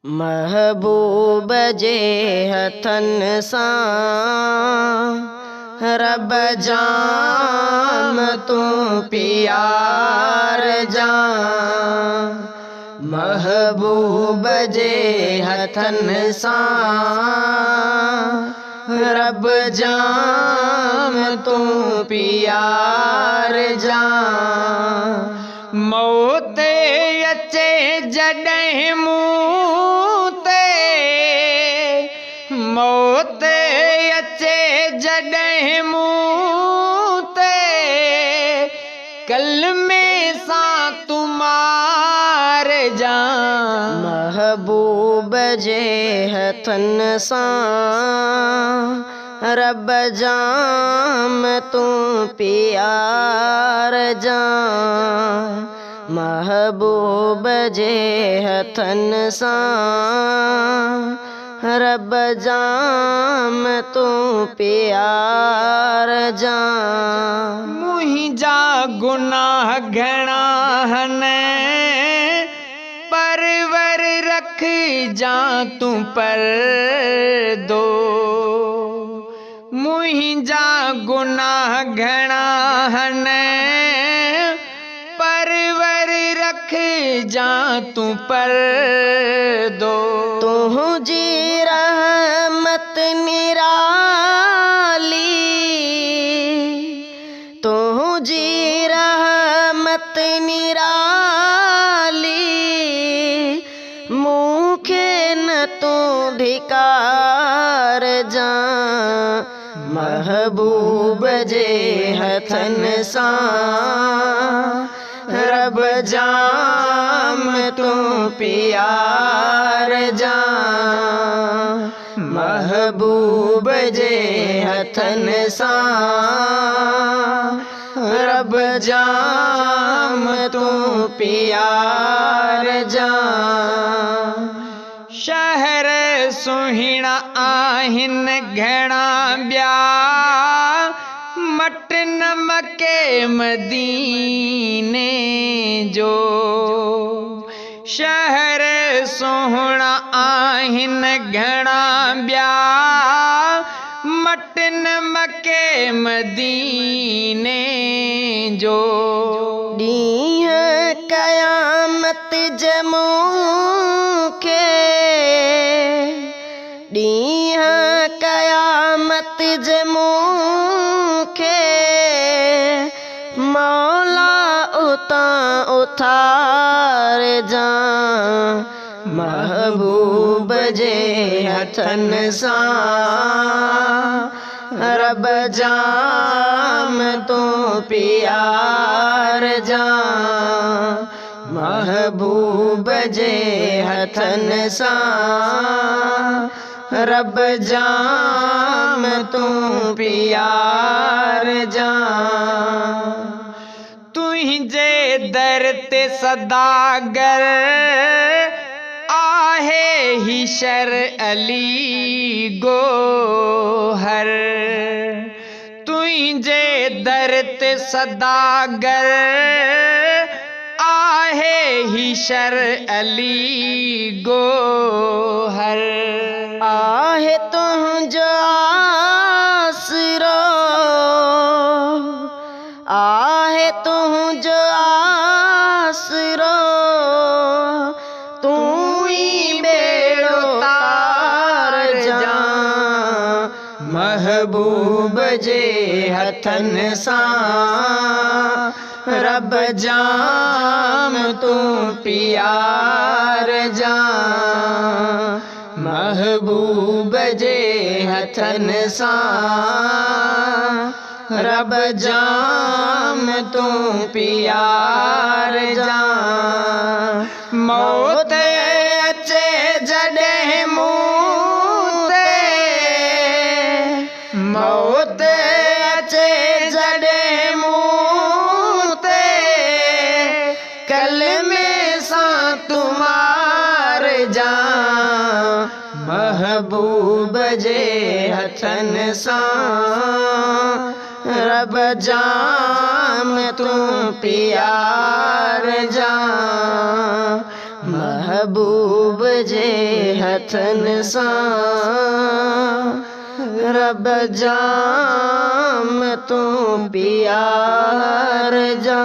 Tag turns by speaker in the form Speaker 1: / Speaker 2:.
Speaker 1: महबूब जे हथन सां रब जाम तू प्यार जा। महबूब जे हथन सां रब जाम तू प्यार जा। मौत अचे जॾहिं मूं ते, मौत अचे जॾहिं मूं ते, कलमे सां तूं मार जा। महबूब जे हथन सां रब जाम तू प्यार जा। महबूब जे हथन सां रब जाम तू प्यार जा। मुंहिंजा गुनाह घणा आहिनि परवर रख जा तू परदो। मुंहिंजा गुनाह घणा आहिनि परवर रख जा तू परदो। तुझी रहमत निराली, तुझी रहमत निराली, मूंखे न तू धिकार जा। महबूब जे हथन सां रब जाम तू प्यार जा। महबूब जे हथन सां रब जाम तू प्यार जा। शहर सुहिणा आहिनि घणा ॿिया मट नमके मदीने जो। शहर सुहिणा आहिनि घणा ॿिया मट नमके मदीने जो। ॾींहुं क़यामत जे मूंखे, ॾींहुं क़यामत जे मूंखे मौला उतां उथार जा। महबूब जे हथन सां रब जाम तू प्यार जा। महबूब जे हथन सां रब जाम तू प्यार जा। तुझे दर ते सदागर आहे ही शर अली गोहर। तुझे दर ते सदागर आहे ही शर अली गोहर। आहे तुझो आसरो, आहे तुझो आसरो, तू ही बेड़ो तार जा। महबूब जे हथन सां रब जाम तू प्यार जा। महबूब जे हथन सां रब जाम तू प्यार जा। मौत अचे जॾहिं मूं ते, मौत अचे जॾहिं मूं ते, कलमे सां तू मार जा। महबूब जे हथन सां रब जाम तू प्यार जा। महबूब जे हथन सां रब जाम तूं प्यार जा।